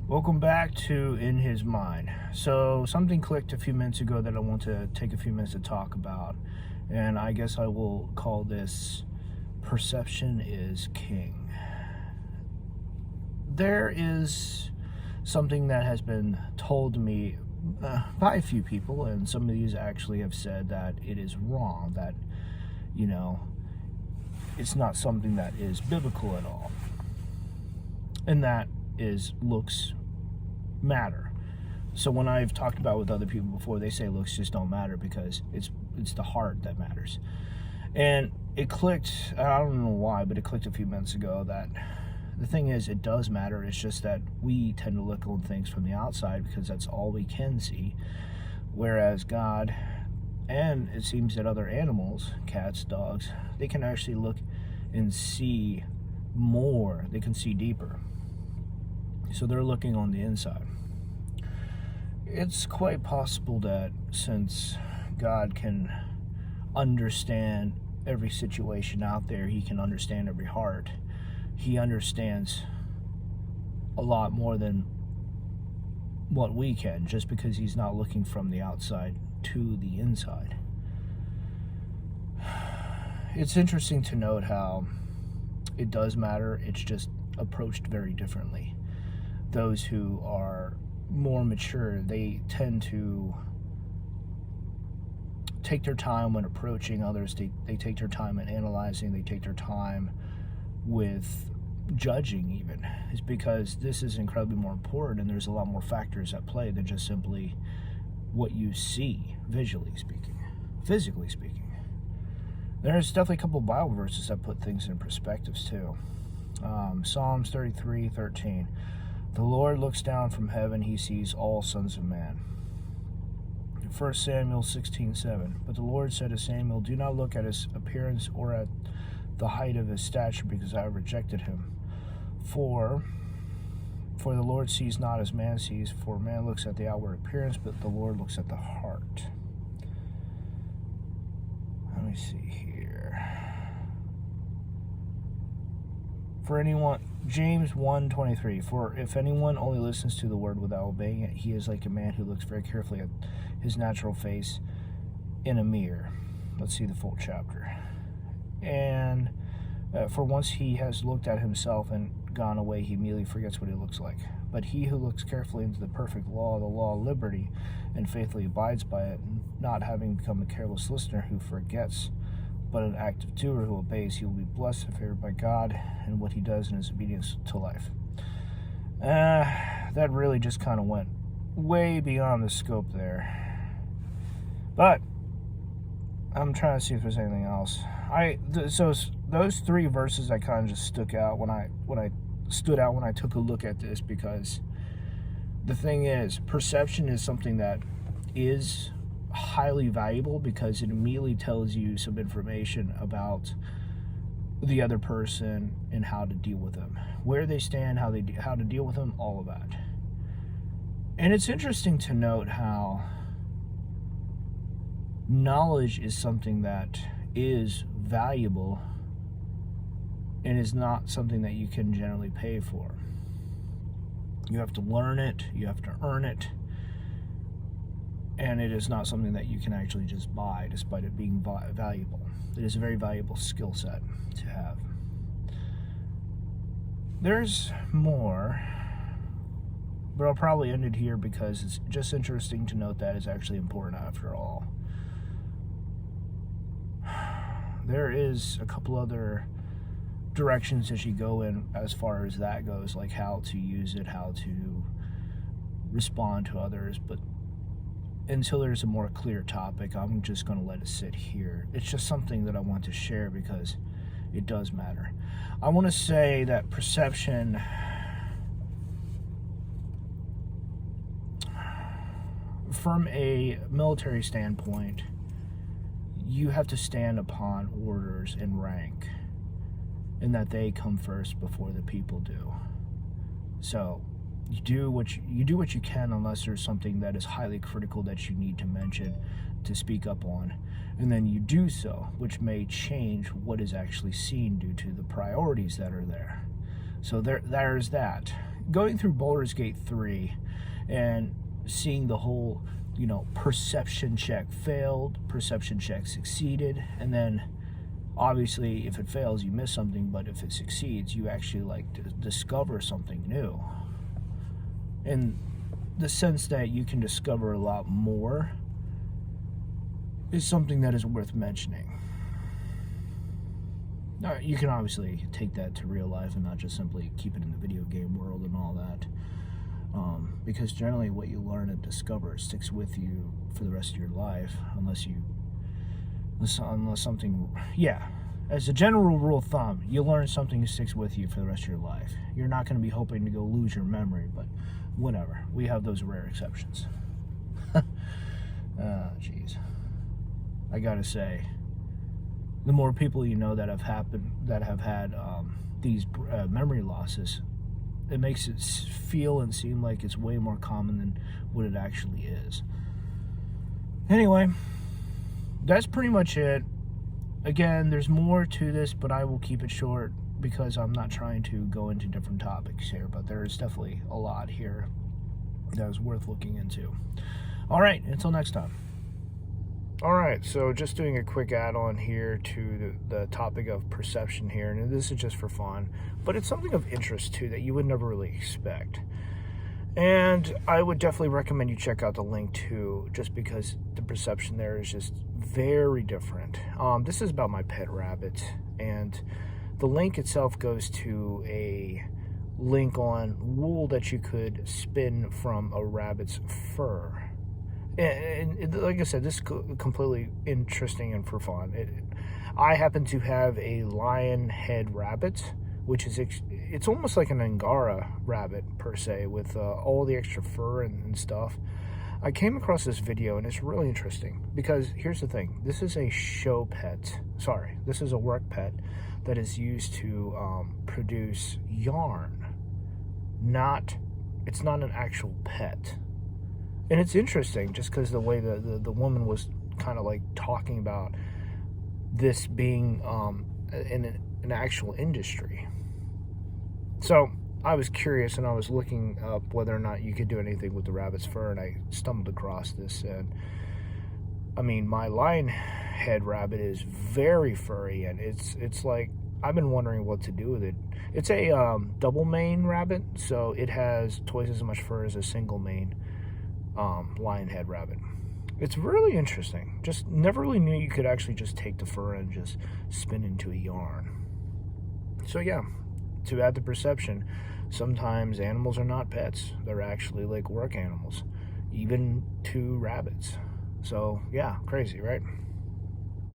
Welcome back to In His Mind. So something clicked a few minutes ago that I want to take a few minutes to talk about, and I guess I will call this Perception is King. There is something that has been told to me by a few people, and some of these actually have said that it is wrong, that, it's not something that is biblical at all. And that is looks matter. So when I've talked about with other people before, they say looks just don't matter because it's the heart that matters. And it clicked, I don't know why, but it clicked a few minutes ago that the thing is, it does matter. It's just that we tend to look on things from the outside because that's all we can see. Whereas God, and it seems that other animals, cats, dogs, they can actually look and see more. They can see deeper. So they're looking on the inside. It's quite possible that since God can understand every situation out there, He can understand every heart. He understands a lot more than what we can, just because He's not looking from the outside to the inside. It's interesting to note how it does matter. It's just approached very differently. Those who are more mature, they tend to take their time when approaching others. They take their time in analyzing. They take their time with judging even. It's because this is incredibly more important, and there's a lot more factors at play than just simply what you see, visually speaking, physically speaking. There's definitely a couple of Bible verses that put things in perspectives too. Psalms 33:13. The Lord looks down from heaven, He sees all sons of man. 1 Samuel 16:7. But the Lord said to Samuel, do not look at his appearance or at the height of his stature, because I have rejected him. For the Lord sees not as man sees, for man looks at the outward appearance, but the Lord looks at the heart. Let me see here. For anyone, James 1:23, for if anyone only listens to the word without obeying it, he is like a man who looks very carefully at his natural face in a mirror. Let's see the full chapter. And for once he has looked at himself and gone away, he immediately forgets what he looks like. But he who looks carefully into the perfect law, the law of liberty, and faithfully abides by it, not having become a careless listener who forgets, but an active doer who obeys, he will be blessed and favored by God in what he does in his obedience to life. That really just kind of went way beyond the scope there. But I'm trying to see if there's anything else. So those three verses that kind of just stuck out when I took a look at this, because the thing is, perception is something that is highly valuable because it immediately tells you some information about the other person and how to deal with them, where they stand, how to deal with them, all of that. And it's interesting to note how knowledge is something that is valuable and is not something that you can generally pay for. You have to learn it, you have to earn it, and it is not something that you can actually just buy, despite it being valuable. It is a very valuable skill set to have. There's more, but I'll probably end it here because it's just interesting to note that it's actually important after all. There is a couple other directions that you go in as far as that goes, like how to use it, how to respond to others, but until there's a more clear topic, I'm just going to let it sit here. It's just something that I want to share because it does matter. I want to say that perception, from a military standpoint, you have to stand upon orders and rank, and that they come first before the people do. So you do what you can, unless there's something that is highly critical that you need to mention, to speak up on, and then you do so, which may change what is actually seen due to the priorities that are there. So there's that. going through Baldur's Gate 3 and seeing the whole, perception check failed, perception check succeeded, and then obviously if it fails you miss something, but if it succeeds you actually discover something new. In the sense that you can discover a lot more is something that is worth mentioning. Now, you can obviously take that to real life and not just simply keep it in the video game world and all that. Because generally what you learn and discover sticks with you for the rest of your life, unless something, as a general rule of thumb, you learn something that sticks with you for the rest of your life. You're not going to be hoping to go lose your memory, but whatever. We have those rare exceptions. Jeez. I gotta say, the more people that have had these memory losses, it makes it feel and seem like it's way more common than what it actually is. Anyway, that's pretty much it. Again, there's more to this, but I will keep it short because I'm not trying to go into different topics here, but there is definitely a lot here that is worth looking into. All right, until next time. All right, so just doing a quick add-on here to the topic of perception here, and this is just for fun, but it's something of interest too that you would never really expect. And I would definitely recommend you check out the link too, just because the perception there is just very different. This is about my pet rabbit, and the link itself goes to a link on wool that you could spin from a rabbit's fur. And like I said, this is completely interesting and for fun. I happen to have a lion head rabbit, which is, it's almost like an Angora rabbit per se, with all the extra fur and stuff. I came across this video and it's really interesting because here's the thing. This is a show pet. Sorry, this is a work pet that is used to produce yarn. It's not an actual pet. And it's interesting just because the way the woman was kind of like talking about this being in an actual industry. So I was curious and I was looking up whether or not you could do anything with the rabbit's fur, and I stumbled across this. And I mean, my lion head rabbit is very furry, and it's like, I've been wondering what to do with it. It's a double mane rabbit, so it has twice as much fur as a single mane lion head rabbit. It's really interesting. Just never really knew you could actually just take the fur and just spin into a yarn. So yeah, to add the perception, sometimes animals are not pets. They're actually like work animals, even to rabbits. So yeah, crazy, right?